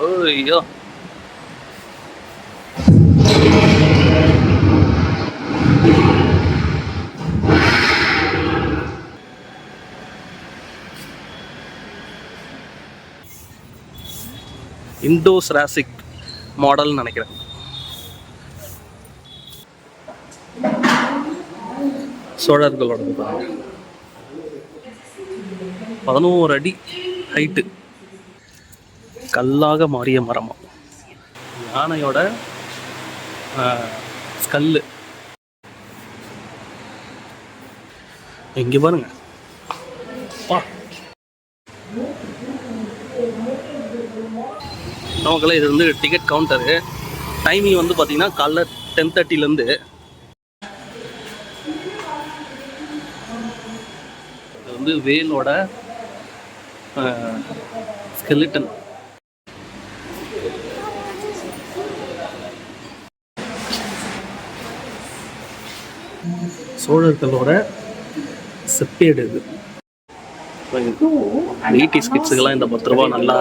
ஐயோ இண்டோஸ்ராசிக் மாடல்னு நினைக்கிறேன். சோழர்களோடது பாருங்க, 11 அடி ஹைட்டு, கல்லாக மாறிய மரமா, யானையோட ஸ்கல்லு. இங்கே பாருங்க, நமக்கெல்லாம் இது வந்து டிக்கெட் கவுண்டரு. டைமிங் வந்து பார்த்தீங்கன்னா காலைல 10:30லேருந்து. இது வந்து வேலோட ஸ்கெலிட்டன். சோழர்களோட செப்பேடு இது. 80s கிட்ஸுக்கெல்லாம் இந்த 10 ரூபா நல்லா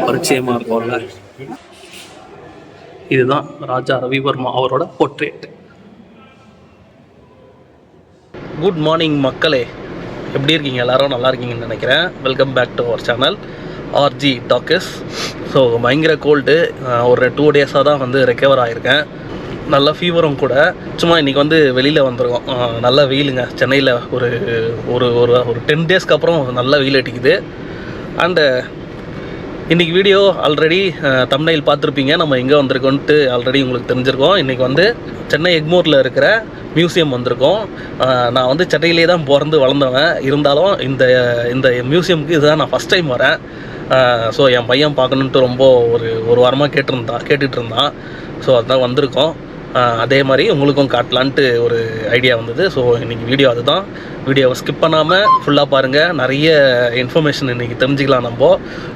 பரிச்சயமாக இருக்கும்ல. இதுதான் ராஜா ரவிவர்மா அவரோட போர்ட்ரேட். குட் மார்னிங் மக்களே, எப்படி இருக்கீங்க? எல்லாரும் நல்லா இருக்கீங்கன்னு நினைக்கிறேன். Welcome back to our channel RG talks. So பயங்கர கோல்டு, ஒரு 2 டேஸாக தான் வந்து ரெக்கவர் ஆகியிருக்கேன். நல்ல ஃபீவரும் கூட. சும்மா இன்றைக்கி வந்து வெளியில் வந்திருக்கோம். நல்ல வெயிலுங்க சென்னையில். ஒரு ஒரு ஒரு 10 டேஸ்க்கு அப்புறம் நல்ல வெயில் அடிக்குது. அண்டு இன்றைக்கி வீடியோ ஆல்ரெடி தம்ப்நெயில் பார்த்துருப்பீங்க. நம்ம எங்கே வந்திருக்கோன்ட்டு ஆல்ரெடி உங்களுக்கு தெரிஞ்சிருக்கோம். இன்றைக்கி வந்து சென்னை எக்மோரில் இருக்கிற மியூசியம் வந்திருக்கோம். நான் வந்து சென்னையிலே தான் பிறந்து வளர்ந்தவன். இருந்தாலும் இந்த மியூசியமுக்கு இதுதான் நான் ஃபஸ்ட் டைம் வரேன். ஸோ என் பையன் பார்க்கணுன்ட்டு ரொம்ப ஒரு வாரமாக கேட்டுட்டு இருந்தான். ஸோ அதுதான் வந்திருக்கோம். அதே மாதிரி உங்களுக்கும் காட்டலான்ட்டு ஒரு ஐடியா வந்தது. ஸோ இன்றைக்கி வீடியோ அதுதான். வீடியோவை ஸ்கிப் பண்ணாமல் ஃபுல்லாக பாருங்கள். நிறைய இன்ஃபர்மேஷன் இன்றைக்கி தெரிஞ்சுக்கலாம் நம்ம.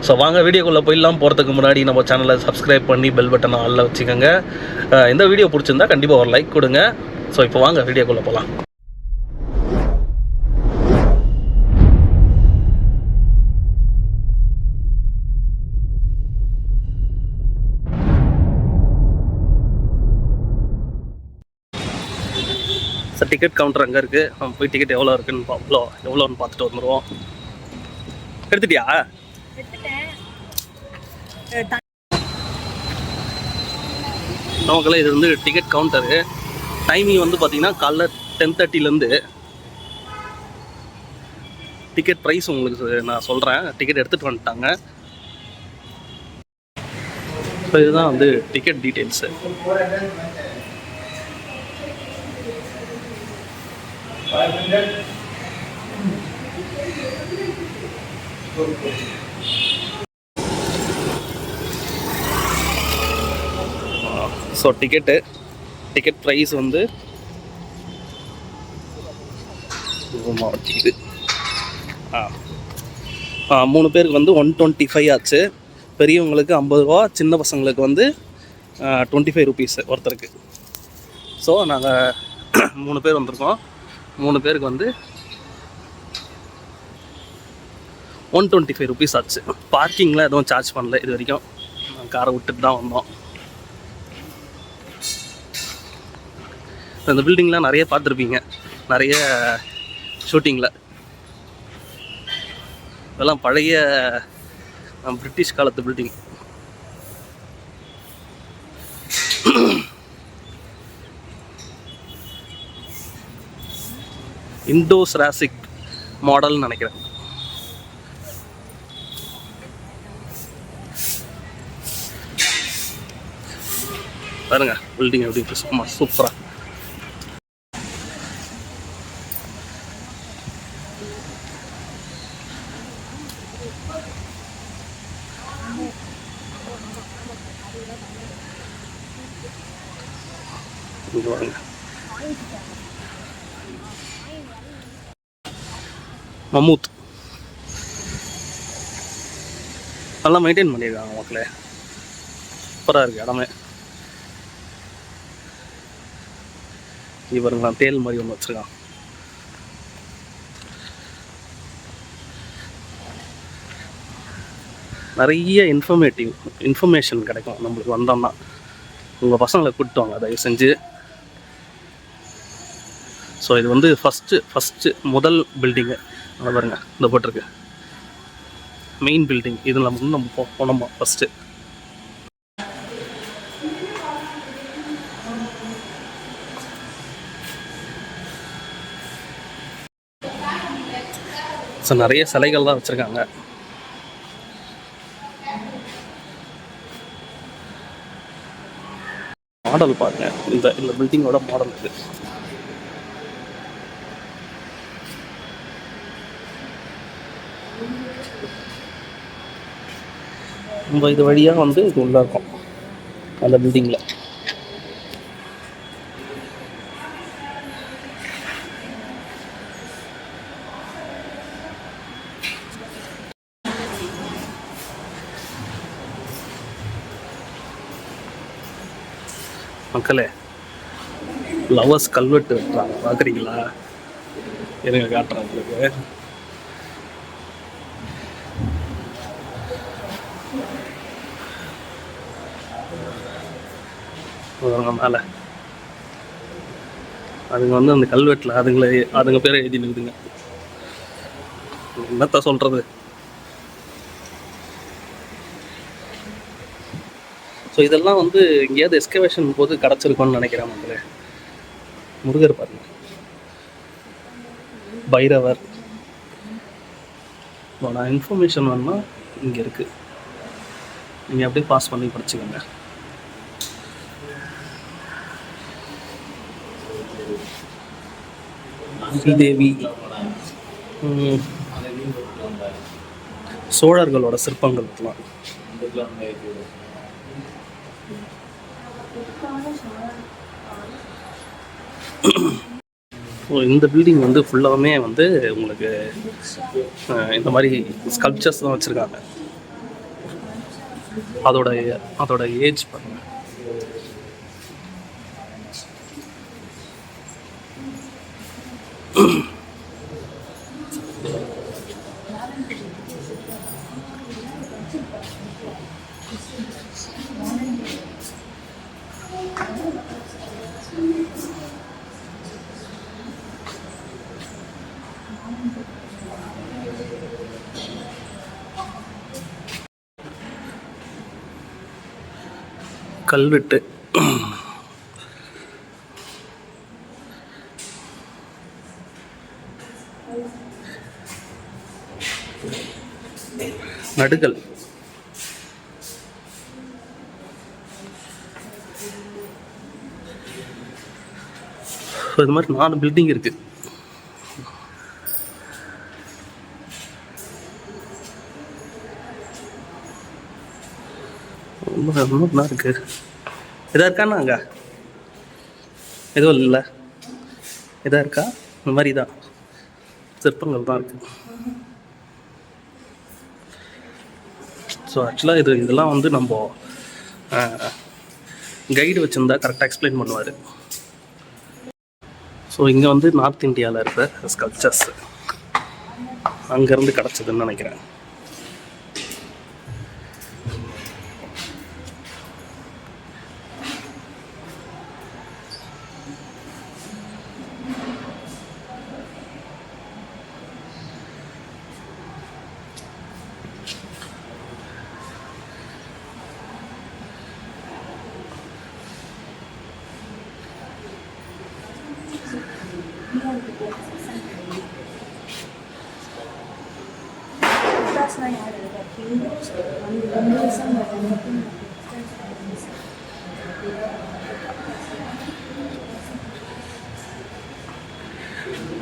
ஸோ வாங்க வீடியோக்குள்ளே போயிடலாம். போகிறதுக்கு முன்னாடி நம்ம சேனலை சப்ஸ்கிரைப் பண்ணி பெல் பட்டனை ஆளில் வச்சுக்கோங்க. இந்த வீடியோ பிடிச்சிருந்தா கண்டிப்பாக ஒரு லைக் கொடுங்க. ஸோ இப்போ வாங்க வீடியோக்குள்ளே போகலாம். சார் டிக்கெட் கவுண்டர் அங்கே இருக்குது. நம்ம போய் டிக்கெட் எவ்வளோ இருக்குன்னு எவ்வளோன்னு பார்த்துட்டு வந்துடுவோம். எடுத்துட்டியா? நமக்கெல்லாம் இது வந்து டிக்கெட் கவுண்டரு. டைமிங் வந்து பார்த்தீங்கன்னா காலைல 10:30லேருந்து. டிக்கெட் ப்ரைஸ் உங்களுக்கு நான் சொல்கிறேன். டிக்கெட் எடுத்துகிட்டு வந்துட்டாங்க. ஸோ இதுதான் வந்து ticket details. So ticket price வந்து இது 3 பேருக்கு வந்து 125 ஆச்சு. பெரியவங்களுக்கு 50 ரூபா, சின்ன பசங்களுக்கு வந்து 25 ருபீஸ் ஒருத்தருக்கு. ஸோ நாங்கள் 3 பேர் வந்திருக்கோம். 3 பேருக்கு வந்து 125 ருபீஸ் ஆச்சு. பார்க்கிங்கில் எதுவும் சார்ஜ் பண்ணல இது வரைக்கும். காரை விட்டுட்டு தான் வந்தோம். இந்த பில்டிங்லாம் நிறைய பார்த்துருப்பீங்க, நிறைய ஷூட்டிங்கில். இதெல்லாம் பழைய பிரிட்டிஷ் காலத்து பில்டிங். இண்டோஸ்ராசிக் மாடல்னு நினைக்கிறேன். பாருங்க பில்டிங் எப்படி இருக்கு, சும்மா சூப்பரா. மம்மூத் நல்லா மெயின்டைன் பண்ணியிருக்காங்க மக்களே. சூப்பராக இருக்குது இடமே. இவருங்களா தேல் மாதிரி ஒன்று வச்சுருக்கான். நிறைய இன்ஃபர்மேஷன் கிடைக்கும் நம்மளுக்கு வந்தோம்னா. உங்கள் பசங்களை கூப்பிட்டு வாங்க தயவு செஞ்சு. ஸோ இது வந்து ஃபஸ்ட்டு முதல் பில்டிங்கு. அதை பாருங்கள், இந்த போட்டிருக்கு மெயின் பில்டிங். இதில் நம்ம போனோமா ஃபஸ்ட்டு. ஸோ நிறைய சிலைகள்லாம் வச்சுருக்காங்க. மாடல் பாருங்க, இந்த பில்டிங்கோட மாடல் இது. நம்ம இது வழியாக வந்து இது உள்ளே இருக்கும் அந்த பில்டிங்கில். மக்களே, லவர்ஸ் கல்வெட்டு வெட்டுறாங்க, பார்க்குறீங்களா? இருங்க காட்டுறேன் உங்களுக்கு. மேலே அதுங்க வந்து அந்த கல்வெட்டில் அதுங்க பேரை எழுதி நிற்குதுங்க. என்னத்த சொல்கிறது? ஸோ இதெல்லாம் வந்து எங்கேயாவது எஸ்கவேஷன் போது கிடச்சிருக்கோன்னு நினைக்கிறேன் மக்களே. முருகர் பாருங்க, பைரவர். நான் இன்ஃபர்மேஷன் வேணுமா இங்கே இருக்குது, நீங்கள் அப்படியே பாஸ் பண்ணி படிச்சுக்கோங்க. ஸ்ரீதேவி, சோழர்களோட சிற்பங்கள் இருக்கலாம். இந்த பில்டிங் வந்து ஃபுல்லாகவுமே வந்து உங்களுக்கு இந்த மாதிரி ஸ்கல்ப்சர்ஸ் தான் வச்சுருக்காங்க. அதோட ஏஜ் பாருங்க. கல்வெட்டு நடுகள். இது மாதிரி 4 பில்டிங் இருக்கு. ரொம்ப இருக்கு. எதா இருக்காண்ணா? அங்கே எதுவும் இல்லை. எதா இருக்கா? இந்த மாதிரி தான் சிற்பங்கள் தான் இருக்கு. ஸோ ஆக்சுவலாக இதெல்லாம் வந்து நம்ம கைடு வச்சுருந்தா கரெக்டாக எக்ஸ்பிளைன் பண்ணுவார். ஸோ இங்கே வந்து நார்த் இந்தியாவில் இருக்கிற ஸ்கல்ப்சர்ஸ் அங்கேருந்து கிடச்சதுன்னு நினைக்கிறேன்.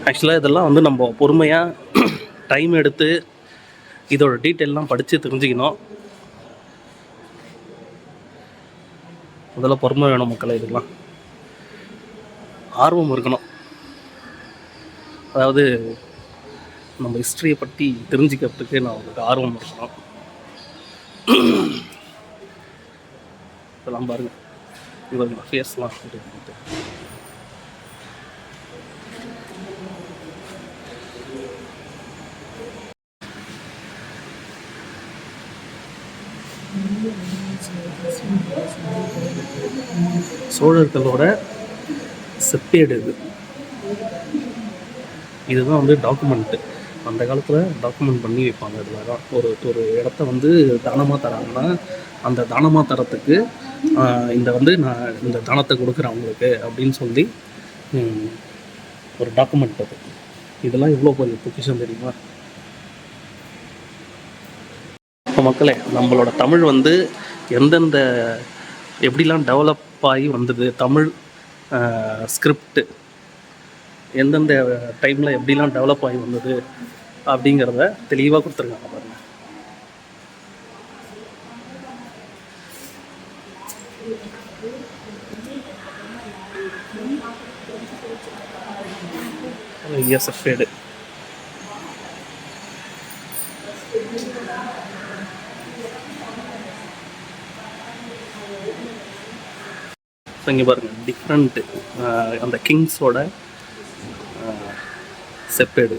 ஆக்சுவலாக இதெல்லாம் வந்து நம்ம பொறுமையாக டைம் எடுத்து இதோட டீட்டெயிலாம் படித்து தெரிஞ்சுக்கணும். அதெல்லாம் பொறுமை வேணும் மக்களை. இதெல்லாம் ஆர்வம் இருக்கணும். அதாவது நம்ம ஹிஸ்ட்ரியை பற்றி தெரிஞ்சுக்கிறதுக்கு நான் உங்களுக்கு ஆர்வம் இருக்கணும். இதெல்லாம் பாருங்கள், இவங்க ஃபேஸ்லாம் சோழர்களோட செப்பேடு இது. இதுதான் வந்து டாக்குமெண்ட்டு. அந்த காலத்தில் டாக்குமெண்ட் பண்ணி வைப்பாங்க. இதில் தான் ஒரு இடத்த வந்து தானமாக தராங்கன்னா அந்த தானமாக தரத்துக்கு இந்த வந்து நான் இந்த தானத்தை கொடுக்குறேன் அவங்களுக்கு அப்படின்னு சொல்லி ஒரு டாக்குமெண்ட் அது. இதெல்லாம் எவ்வளோ பெரிய பொக்கிஷம் தெரியுமா? இப்போ மக்களே, நம்மளோட தமிழ் வந்து எந்தெந்த எப்படிலாம் டெவலப் ஆகி வந்தது, தமிழ் ஸ்கிரிப்டு எந்தெந்த டைமில் எப்படிலாம் டெவலப் ஆகி வந்தது அப்படிங்கிறத தெளிவாக கொடுத்துருக்காங்க பாருங்கள். செப்பேடு இங்கே பாருங்கள், டிஃப்ரெண்ட்டு அந்த கிங்ஸோட செப்பேடு.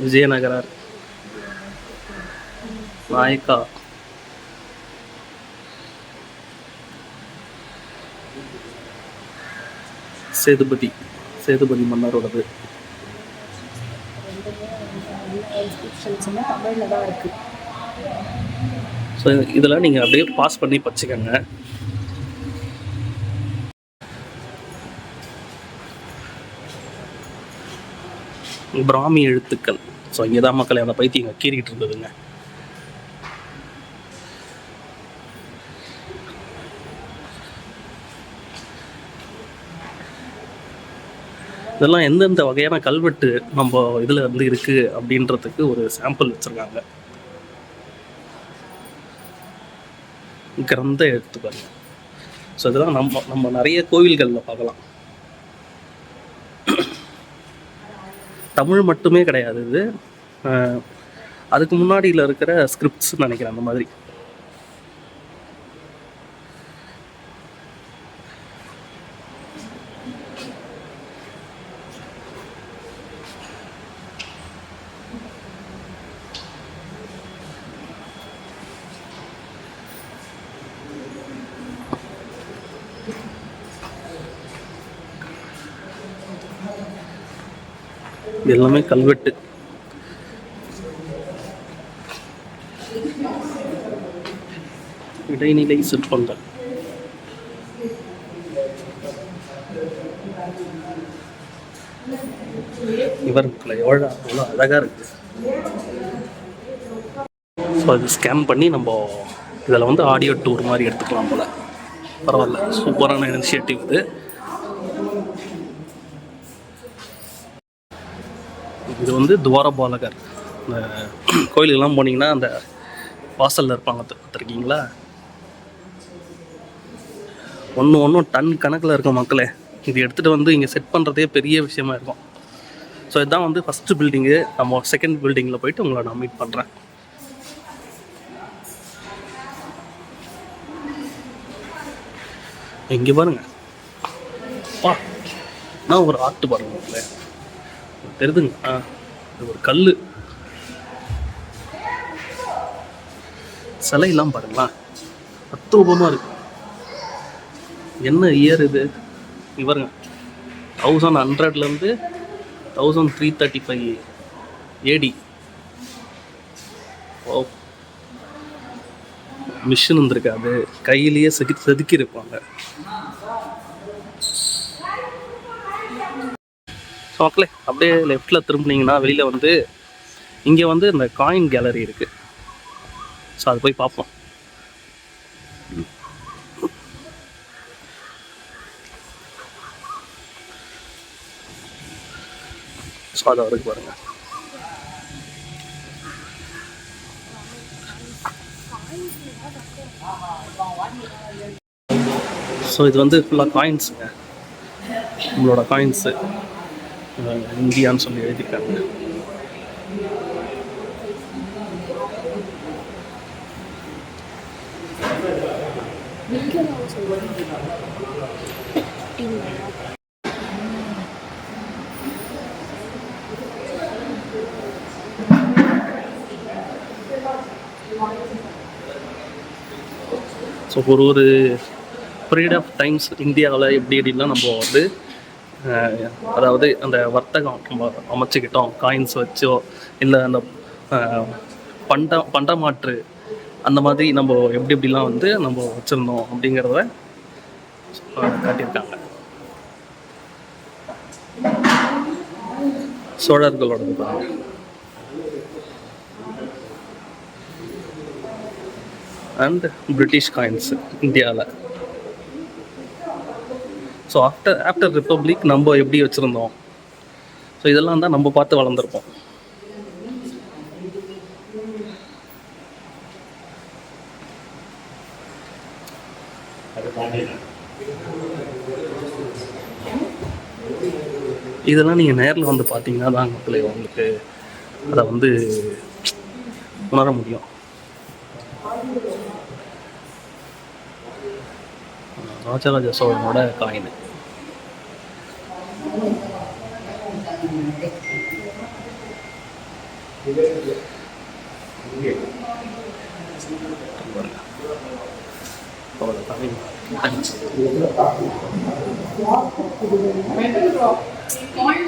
விஜயநகரார், நாயக்கா, சேதுபதி மன்னரோடது. ஸோ இதெல்லாம் நீங்கள் அப்படியே பாஸ் பண்ணி படிச்சுக்கோங்க. பிராமி எழுத்துக்கள். ஸோ இங்கே தான் மக்களை அந்த பைத்தியங்க கீறிக்கிட்டு இருந்ததுங்க. இதெல்லாம் எந்தெந்த வகையான கல்வெட்டு நம்ம இதில் வந்து இருக்குது அப்படின்றதுக்கு ஒரு சாம்பிள் வச்சுருக்காங்க. கிரந்த எழுத்து பாருங்க. ஸோ இதெல்லாம் நம்ம நிறைய கோவில்களில் பார்க்கலாம். தமிழ் மட்டுமே கிடையாது இது, அதுக்கு முன்னாடியில் இருக்கிற ஸ்கிரிப்ட்ஸ்ன்னு நினைக்கிறேன் அந்த மாதிரி. எல்லாமே கல்வெட்டு. இடைநிலை சிற்பங்கள். இவருக்குள்ள எவ்வளோ அழகாக இருக்குது. ஸோ அது ஸ்கேன் பண்ணி நம்ம இதில் வந்து ஆடியோ டூர் மாதிரி எடுத்துக்கலாம் போல். பரவாயில்ல, சூப்பரான இனிஷியேட்டிவ் இது. இது வந்து துவாரபாலகர். இந்த கோயிலுக்கெல்லாம் போனீங்கன்னா அந்த வாசலில் இருப்பாங்க, பார்த்துருக்கீங்களா? ஒன்றும் டன் கணக்கில் இருக்கும் மக்களே. இது எடுத்துகிட்டு வந்து இங்கே செட் பண்ணுறதே பெரிய விஷயமா இருக்கும். ஸோ இதுதான் வந்து ஃபஸ்ட்டு பில்டிங்கு. நம்ம செகண்ட் பில்டிங்கில் போயிட்டு உங்களை நான் மீட் பண்ணுறேன். இங்கே பாருங்க, பா நான் ஒரு ஆர்ட் பாருங்க மக்களே, தெரியுதுங்க. இது ஒரு கல் சிலையெல்லாம் பாருங்களா, அத்தூபமாக இருக்கு. என்ன இயர் இது இவருங்க? 1100லேருந்து 1335 AD. ஓ, மிஷின் இருந்திருக்காது, கையிலேயே செதுக்கி இருப்பாங்க. ஸோ மக்களே, அப்படியே லெஃப்டில் திரும்பினீங்கன்னா வெளியில் வந்து இங்கே வந்து இந்த காயின் கேலரி இருக்குது. ஸோ அது போய் பார்ப்போம். ஸோ அது வரைக்கும் பாருங்கள். ஸோ இது வந்து ஃபுல்லாக காயின்ஸுங்க, நம்மளோட காயின்ஸு இந்தியான்னு சொல்லி எழுதியிருக்காங்க. ஸோ ஒரு பீரியட் ஆஃப் டைம்ஸ் இந்தியாவில் எப்படி எப்படிலாம் நம்ம வந்து அதாவது அந்த வர்த்தகம் நம்ம அமைச்சுக்கிட்டோம், காயின்ஸ் வச்சோ இல்லை அந்த பண்டமாற்று அந்த மாதிரி நம்ம எப்படி எப்படிலாம் வந்து நம்ம வச்சுருந்தோம் அப்படிங்கிறத காட்டியிருக்காங்க. சோழர்களோடது பாருங்க. அண்ட் பிரிட்டிஷ் காயின்ஸ் இந்தியாவில். ஸோ ஆஃப்டர் ரிப்பப்ளிக் நம்ம எப்படி வச்சுருந்தோம், ஸோ இதெல்லாம் தான் நம்ம பார்த்து வளர்ந்துருப்போம். இதெல்லாம் நீங்கள் நேரில் வந்து பார்த்தீங்கன்னா தான் மக்களே உங்களுக்கு அதை வந்து உணர முடியும். ராஜராஜ சோழனோட காயின்.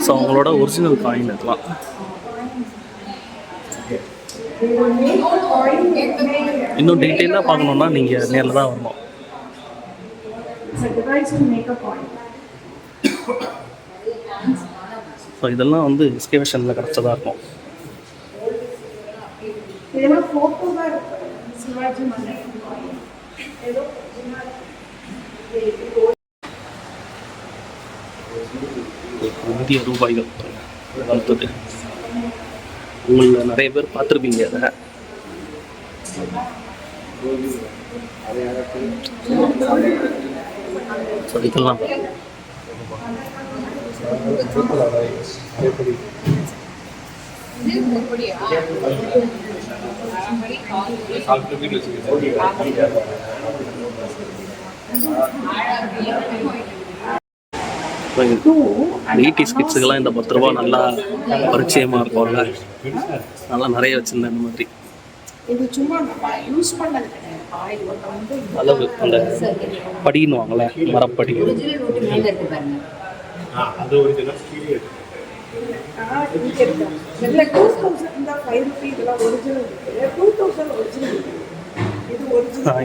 ஸோ அவங்களோட ஒரிஜினல் காயின் இதெல்லாம். இன்னும் டீட்டெயிலாக பார்க்கணுன்னா நீங்கள் நேரில் தான் வரணும். ஸோ இதெல்லாம் வந்து எக்ஸ்கவேஷனில் கிடச்சதாக இருக்கும். இந்திய ரூபாய்கள் வளர்த்தது உங்களில் நிறைய பேர் பார்த்துருப்பீங்க. அதை சொல்லிக்கலாம். எயிட்டிஸ் கிட்ஸுக்கெல்லாம் இந்த 10 ரூபா நல்லா பரிச்சயமாக இருக்கும்ல, நல்லா நிறைய வச்சுருந்தேன் இந்த மாதிரி. அளவு அந்த படின்னு வாங்கல, மரப்படி.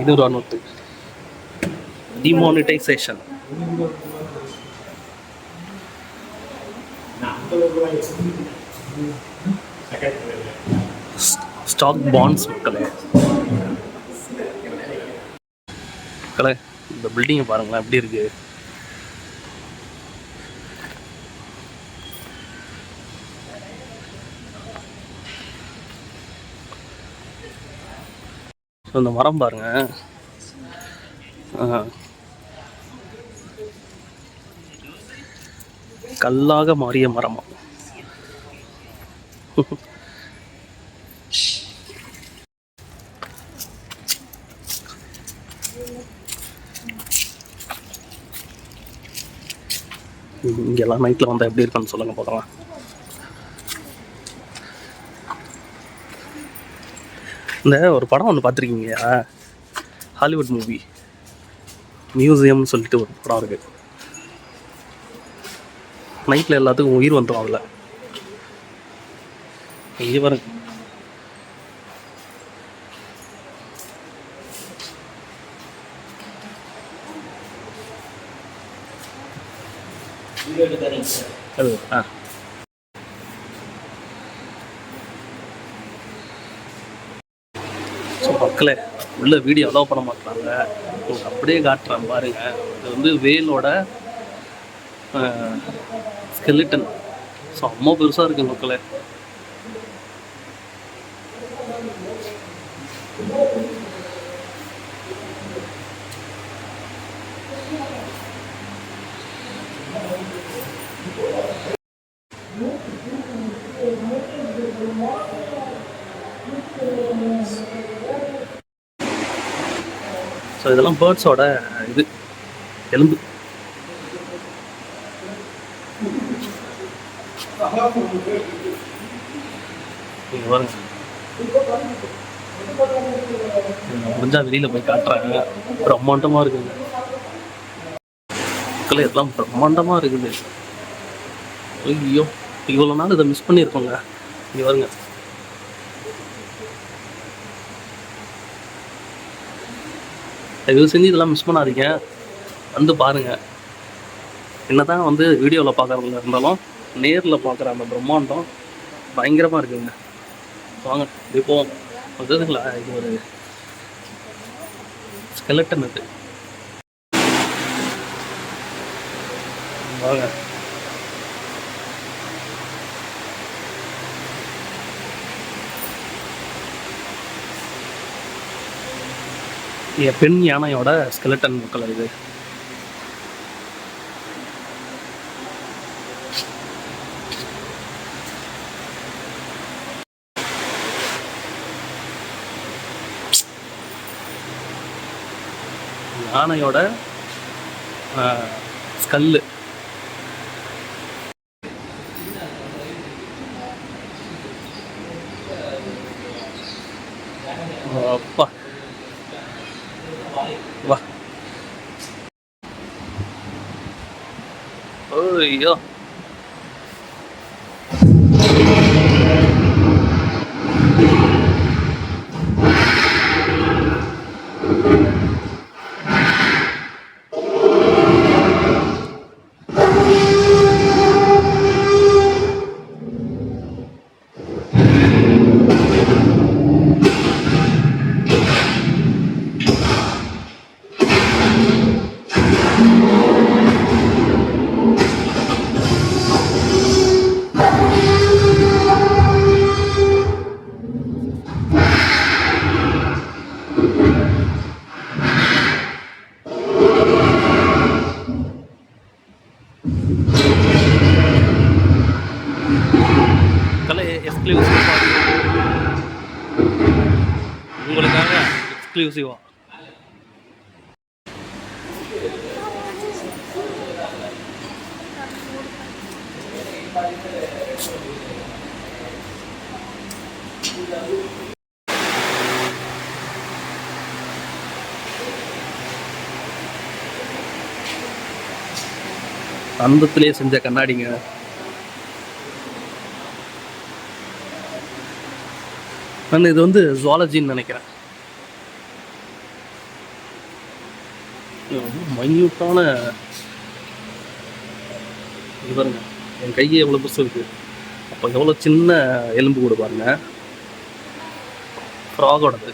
இது ஒரு நோட்டு. டிமானிட்டைசேஷன். ஸ்டாக் பாண்ட்ஸ் மக்களே. மக்களே இந்த பில்டிங்கை பாருங்களேன் எப்படி இருக்கு. இந்த மரம் பாருங்க, கல்லாக மாறிய மரமா. இங்கெல்லாம் நைட்டில் வந்தால் எப்படி இருக்குன்னு சொல்லுங்க பார்க்கலாம். இந்த ஒரு படம் ஒன்று பார்த்துருக்கீங்க, ஹாலிவுட் மூவி மியூசியம்னு சொல்லிட்டு ஒரு படம் இருக்குது. நைட்டில் எல்லாத்துக்கும் உயிர் வந்துடும் அதில். இங்கே பாருங்க, மக்களே உள்ள வீடியோ அலோவ் பண்ண மாட்டாங்க, அப்படியே காட்டுறேன் பாருங்க. இது வந்து வேலோட ஸ்கெலிட்டன். ஸோ அம்மா பெருசாக இருக்கு மக்களே. ஸோ இதெல்லாம் பேர்ட்ஸோட இது எலும்பு. நான் முடிஞ்சால் வெளியில் போய் காட்டுறாங்க. பிரம்மாண்டமாக இருக்குங்க. மக்கள் எல்லாம் பிரம்மாண்டமாக இருக்குது. ஐயோ, இவ்வளோ நாள் இதை மிஸ் பண்ணியிருக்கோங்க. இங்கே வருங்க. தயவு செஞ்சு இதெல்லாம் மிஸ் பண்ணாதீங்க, வந்து பாருங்கள். என்ன தான் வந்து வீடியோவில் பார்க்குறவங்க இருந்தாலும் நேரில் பார்க்குற அந்த பிரம்மாண்டம் பயங்கரமாக இருக்குங்க. வாங்க இப்போ அதுங்களா, இது ஒரு ஸ்கெலட்டன். இது வாங்க. பெண் யானையோட ஸ்கெலட்டன் மக்கள் இது. யானையோட ஸ்கல்லு. அப்பா வா. ஐயோ, கலை எக்ஸ்க்ளூசிவ் உங்களுக்காக எக்ஸ்க்ளூசிவா. தந்தத்திலே செஞ்ச கண்ணாடிங்க. நான் இது வந்து ஜுவாலஜின்னு நினைக்கிறேன். மைன்யூட்டான இது பாருங்க, என் கையை எவ்வளோ பெருசு இருக்கு. அப்போ எவ்வளோ சின்ன எலும்பு கூட பாருங்க, ஃப்ராகோடது.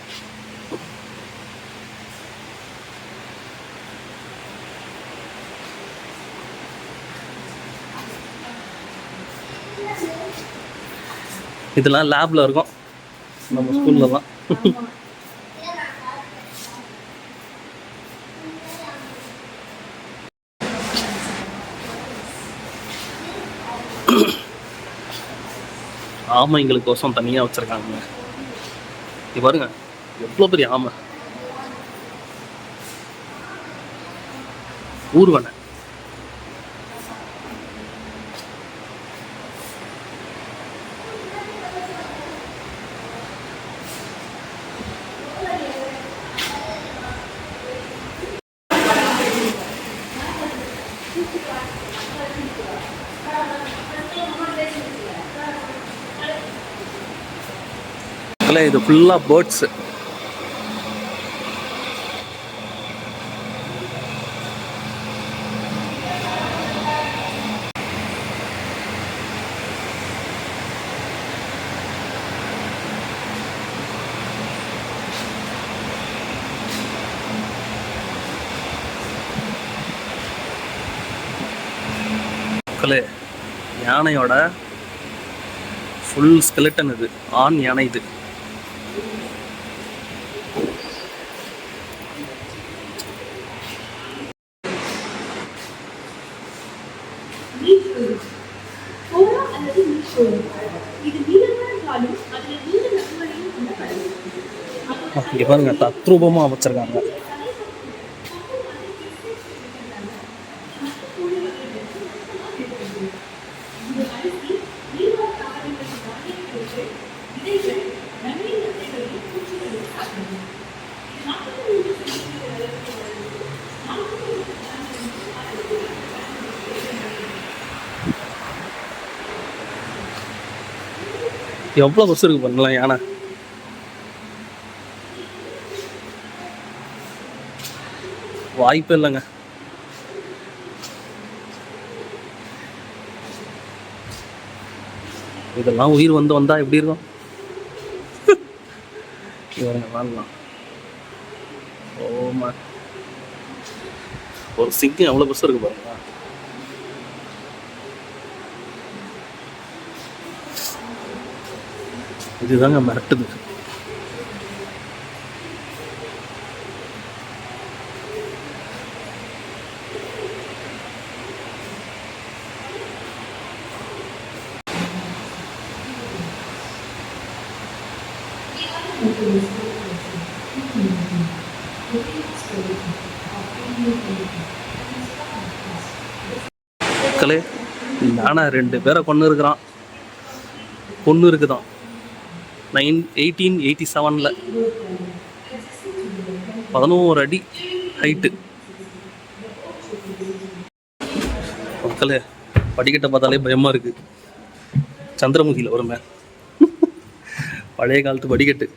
இதெல்லாம் லேப்ல இருக்கும் நம்ம ஸ்கூல்ல தான். ஆமைங்களுக்கோசம் தனியா வச்சிருக்காங்க. இது பாருங்க எவ்வளவு பெரிய ஆமை. ஊர்வனை. இது ஃபுல்லா பேர்ட்ஸ். யானையோட ஃபுல் ஸ்கெலட்டன் இது. ஆண் யானை இது. இங்க பாருங்க தத்ரூபமா வச்சிருக்காங்க. எவ்வளோ பஸ் இருக்கு பாருங்களேன் யானை. வாய்ப்பே இல்லைங்க. இதெல்லாம் உயிர் வந்தா எப்படி இருக்கும்? இவருங்க வாங்கலாம். ஓமா, ஒரு சிங்கம் எவ்வளோ பஸ் இருக்கு பாருங்களா. இதுதாங்க மிரட்டுது. மக்களே, நானா 2 பேரை கொண்டு இருக்கிறான். பொண்ணு இருக்குதான் 1887 11 அடி ஹைட்டு. மக்களே, படிக்கட்டை பார்த்தாலே பயமா இருக்கு. சந்திரமுகியில் வருமே பழைய காலத்து படிக்கட்டு.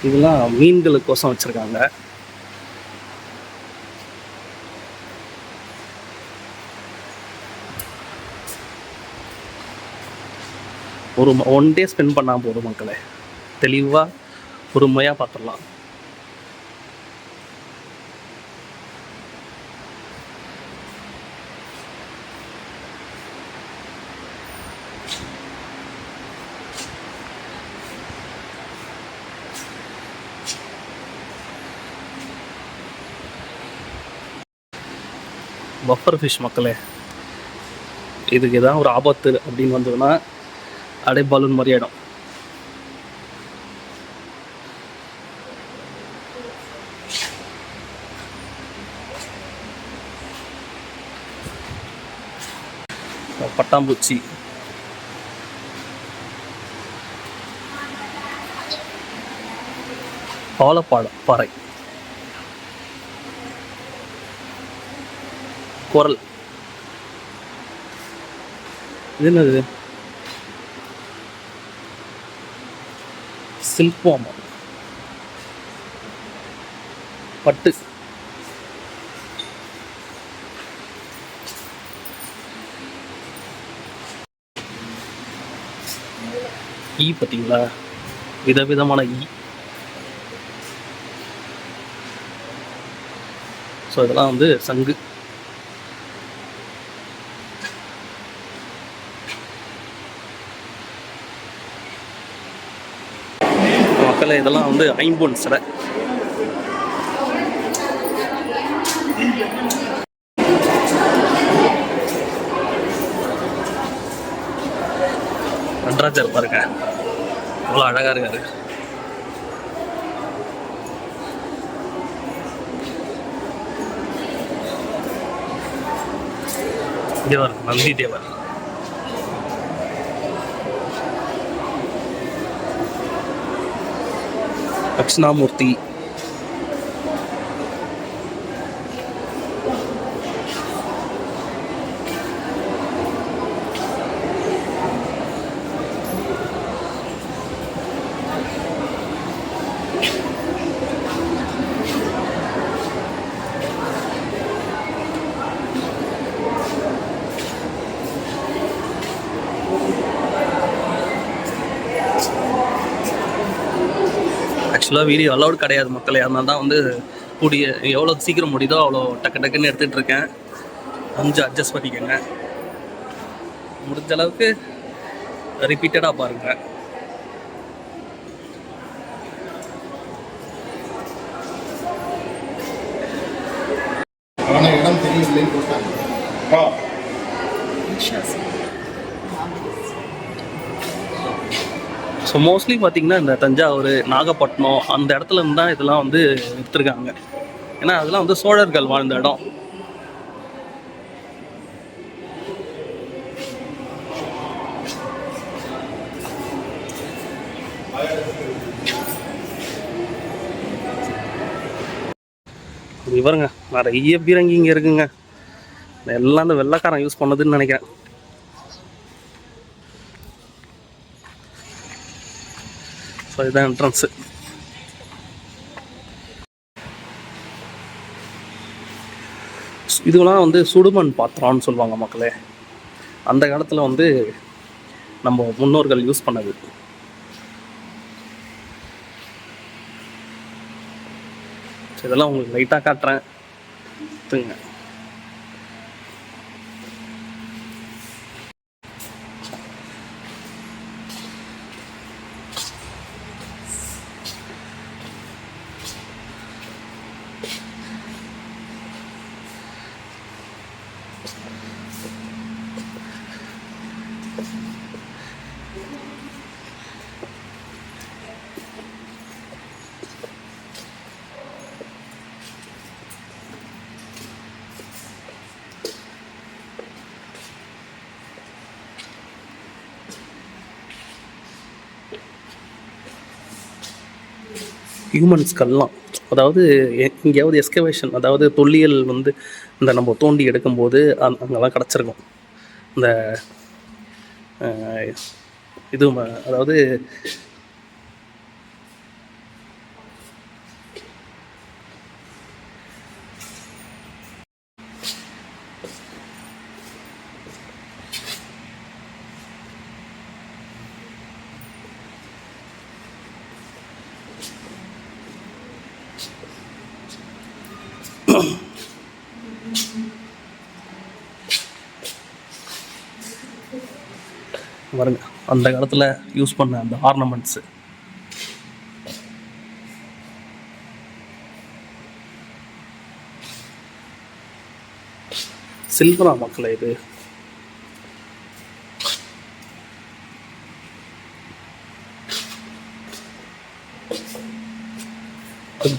இதெல்லாம் மீன்களுக்கோசம் வச்சிருக்காங்க. ஒரு 1 டே ஸ்பெண்ட் பண்ணால் போதும் மக்களே, தெளிவாக பொறுமையாக பார்த்துடலாம். பஃபர் ஃபிஷ் மக்களே, இதுக்கு எதாவது ஒரு ஆபத்து அப்படின்னு வந்ததுன்னா அப்படியே பலூன் மாதிரி ஆகிடும். பட்டாம்பூச்சி, பாறை, குரல். இது என்னது? சில்க்வாமா, பட்டு. ஈ பார்த்தீங்களா, விதவிதமான ஈ. ஸோ இதெல்லாம் வந்து சங்கு. மக்களே, இதெல்லாம் வந்து ஐம்பொன் சிலை. நடராஜர் பாருங்க, அவ்வளோ அழகா இருக்காரு. தேவர், நந்தி தேவர். தட்சிணாமூர்த்தி, ஆக்சுவலாக வீடியோ அலௌட் கிடையாது மக்களே, அதனால தான் வந்து கூடிய எவ்வளோ சீக்கிரம் முடியுதோ அவ்வளோ டக்கு டக்குன்னு எடுத்துகிட்டு இருக்கேன். கொஞ்சம் அட்ஜஸ்ட் பண்ணிக்கோங்க. முடிஞ்ச அளவுக்கு ரிப்பீட்டடாக பாருங்கள். இடம் தெரியவில்லை போட்டாங்க. ஸோ மோஸ்ட்லி பார்த்தீங்கன்னா இந்த தஞ்சாவூர், நாகப்பட்டினம் அந்த இடத்துல இருந்து தான் இதெல்லாம் வந்து எடுத்திருக்காங்க. ஏன்னா அதெல்லாம் வந்து சோழர்கள் வாழ்ந்த இடம். இவருங்க நிறைய பீரங்கி இங்கே இருக்குங்க. எல்லாம் இந்த வெள்ளைக்காரன் யூஸ் பண்ணதுன்னு நினைக்கிறேன். ஸோ இதுதான் என்ட்ரன்ஸு. இதுவெல்லாம் வந்து சுடுமண் பாத்திரம்னு சொல்லுவாங்க மக்களே. அந்த காலத்தில் வந்து நம்ம முன்னோர்கள் யூஸ் பண்ணது. இதெல்லாம் உங்களுக்கு லைட்டாக காட்டுறேன். ஹியூமன்ஸ்கெல்லாம் அதாவது எங்கேயாவது எஸ்கவேஷன், அதாவது தொல்லியல் வந்து இந்த நம்ம தோண்டி எடுக்கும்போது அங்கெல்லாம் கிடச்சிருக்கும் இந்த இது. அதாவது பாருங்க அந்த காலத்தில் யூஸ் பண்ண அந்த ஆர்னமெண்ட்ஸு. சில்வரா மக்களே இது.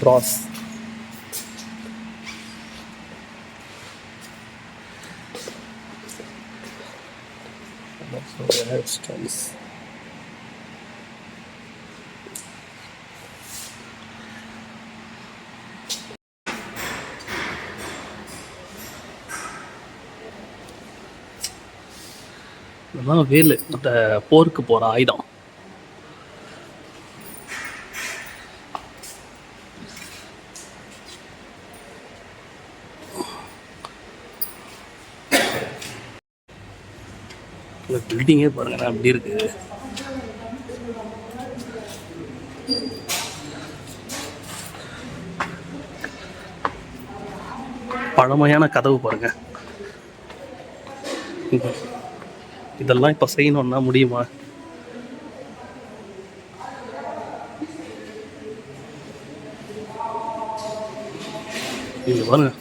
பிராஸ். இதெல்லாம் வேலு, அந்த போருக்கு போகிற ஆயுதம். இந்த பில்டிங்கே பாருங்க அப்படி இருக்கு. பழமையான கதவு பாருங்க. இதெல்லாம் இப்போ செய்யணும்னா முடியுமா? இது பாருங்க.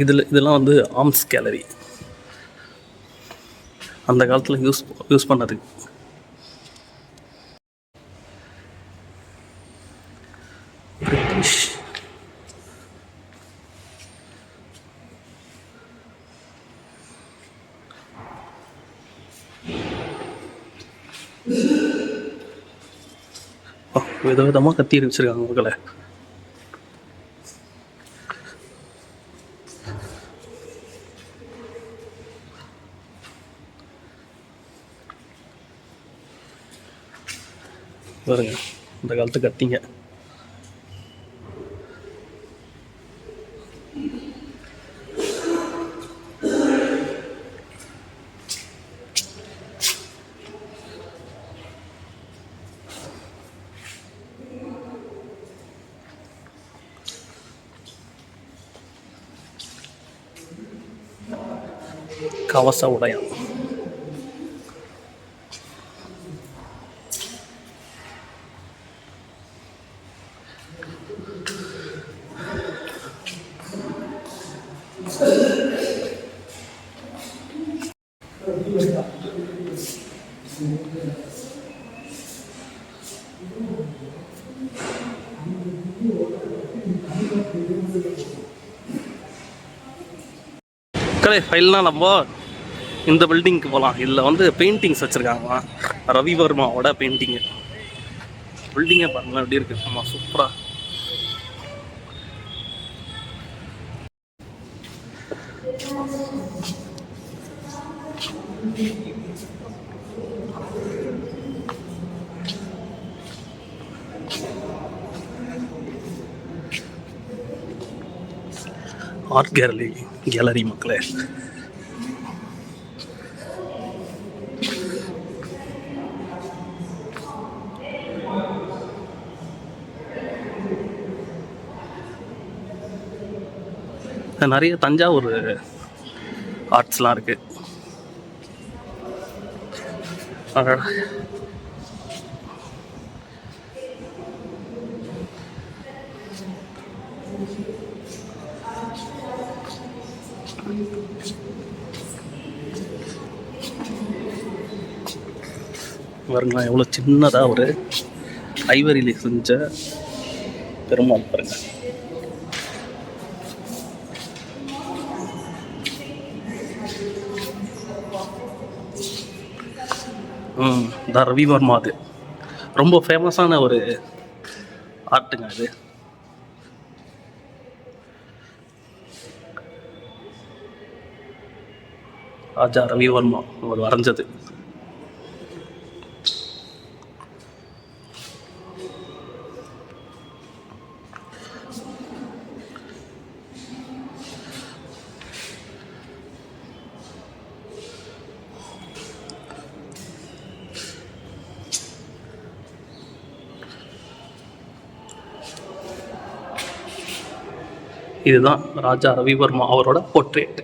இதெல்லாம் வந்து ஆர்ம்ஸ் கேலரி, அந்த காலத்தில் யூஸ் பண்ணது. பிரிட்டிஷ். விதவிதமாக கத்தி வச்சிருக்காங்க மக்களை. பாருங்க இந்த காலத்து கத்திங்க. கவச உடையம். கலை ஃபைல்னால் நம்ம இந்த பில்டிங்க்கு போகலாம். இதில் வந்து பெயிண்டிங்ஸ் வச்சுருக்காங்க, ரவிவர்மாவோட பெயிண்டிங்கு. பில்டிங்கை பாருங்களேன் எப்படி இருக்குது. ஆமாம், சூப்பராக. ஆர்ட் கேலரி மக்களே. நிறைய தஞ்சாவூர் ஆர்ட்ஸ்லாம் இருக்கு. பாருங்களா எவ்வளோ சின்னதாக ஒரு ஐவரியில செஞ்ச பெருமாள் பாருங்க. இந்த ரவிவர்மா அது ரொம்ப ஃபேமஸான ஒரு ஆர்ட்டுங்க அது. ராஜா ரவிவர்மா அவர் வரைஞ்சது. இதுதான் ராஜா ரவிவர்மா அவரோட போர்ட்ரேட்.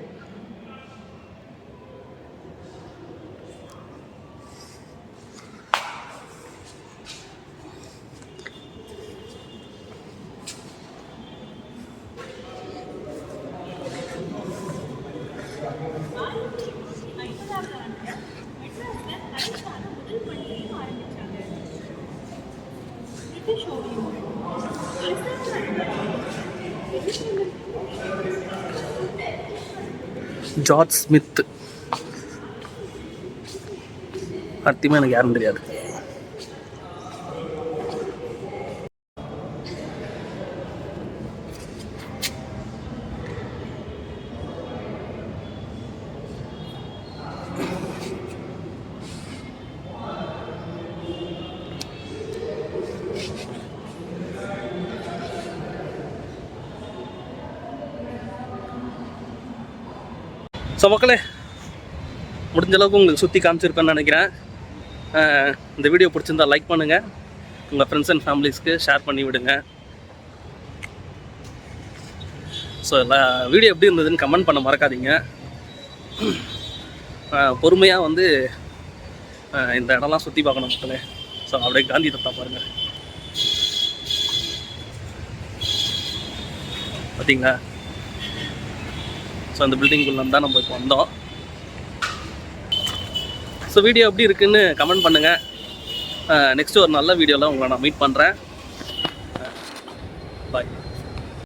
ஜார்ஜ் ஸ்மித் சத்தியமாக எனக்கு யாரும் தெரியாது. ஸோ மக்களே, முடிஞ்ச அளவுக்கு உங்களுக்கு சுற்றி காமிச்சிருப்பேன்னு நினைக்கிறேன். இந்த வீடியோ பிடிச்சிருந்தா லைக் பண்ணுங்கள், உங்கள் ஃப்ரெண்ட்ஸ் அண்ட் ஃபேமிலிஸ்க்கு ஷேர் பண்ணி விடுங்க. ஸோ வீடியோ எப்படி இருந்ததுன்னு கமெண்ட் பண்ண மறக்காதீங்க. பொறுமையாக வந்து இந்த இடம்லாம் சுற்றி பார்க்கணும் மக்களே. ஸோ அப்படியே காந்தி தத்தா பாருங்கள், பார்த்தீங்களா? ஸோ அந்த பில்டிங்குள்ளே தான் நம்ம இப்போ வந்தோம். ஸோ வீடியோ எப்படி இருக்குன்னு கமெண்ட் பண்ணுங்கள். நெக்ஸ்ட்டு ஒரு நல்ல வீடியோவில் உங்களை நான் மீட் பண்ணுறேன்.